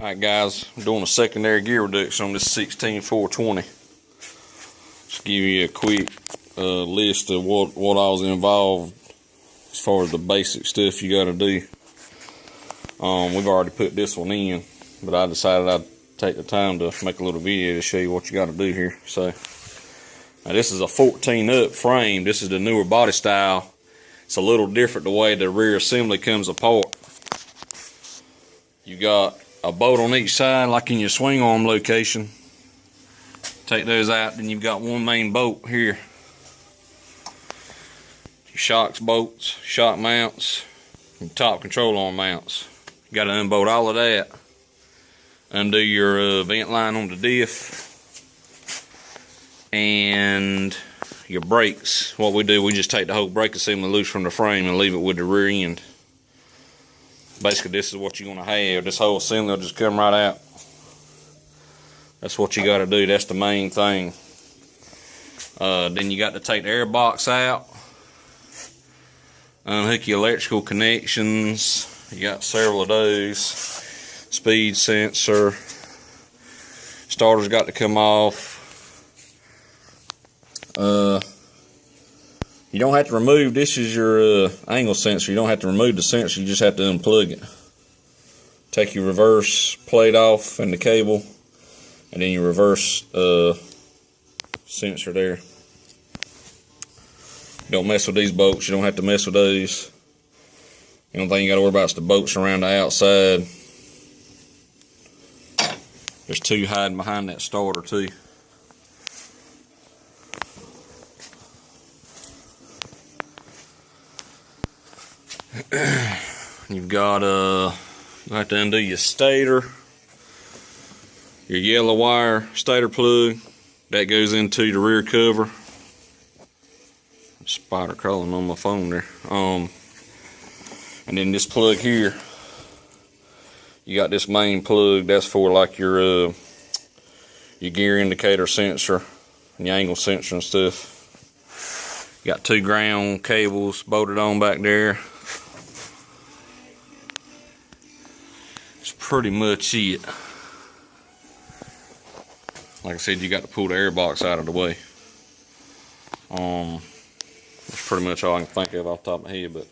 Alright guys, I'm doing a secondary gear reduction on this 16420. Just give you a quick list of what I was involved as far as the basic stuff you gotta do. We've already put this one in, but I decided I'd take the time to make a little video to show you what you gotta do here. So now this is a 14 up frame. This is the newer body style. It's a little different the way the rear assembly comes apart. You got a bolt on each side like in your swing arm location. Take those out, then you've got one main bolt here. Your shocks bolts, shock mounts, and top control arm mounts. You got to unbolt all of that. Undo your vent line on the diff. And your brakes. What we do, we just take the whole brake assembly loose from the frame and leave it with the rear end. Basically, this is what you're going to have. This whole assembly will just come right out. That's what you got to do. That's the main thing. Then you got to take the air box out. Unhook your electrical connections. You got several of those. Speed sensor. Starter's got to come off. You don't have to remove, this is your angle sensor. You don't have to remove the sensor, you just have to unplug it. Take your reverse plate off and the cable, and then your reverse sensor there. Don't mess with these bolts, you don't have to mess with those. The only thing you got to worry about is the bolts around the outside. There's two hiding behind that starter too. You've got you have to undo your stator, your yellow wire stator plug that goes into the rear cover. Spider crawling on my phone there. And then this plug here, you got this main plug that's for like your gear indicator sensor and your angle sensor and stuff. You got two ground cables bolted on back there. Pretty much it. Like I said, you got to pull the air box out of the way. That's pretty much all I can think of off the top of my head. But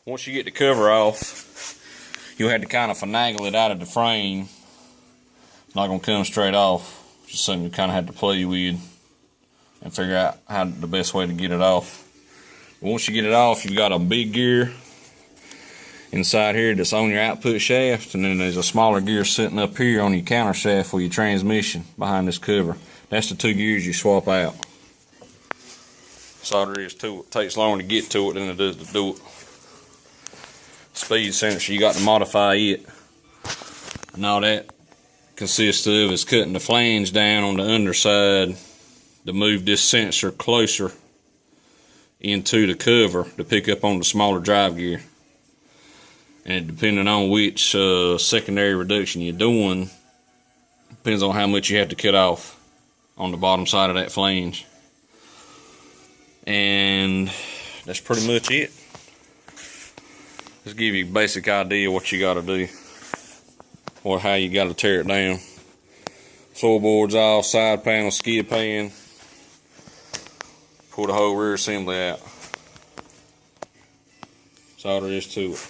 once you get the cover off, you'll have to kind of finagle it out of the frame. It's not gonna come straight off. It's just something you kind of have to play with and figure out how the best way to get it off. But once you get it off, you've got a big gear inside here that's on your output shaft, and then there's a smaller gear sitting up here on your counter shaft for your transmission behind this cover. That's the two gears you swap out. That's all there is to it. It takes longer to get to it than it does to do it. Speed sensor, you got to modify it. And all that consists of is cutting the flange down on the underside to move this sensor closer into the cover to pick up on the smaller drive gear. And depending on which secondary reduction you're doing, depends on how much you have to cut off on the bottom side of that flange. And that's pretty much it. Just give you a basic idea what you got to do, or how you got to tear it down. Floorboards off, side panel, skid pan. Pull the whole rear assembly out. That's all there is to it.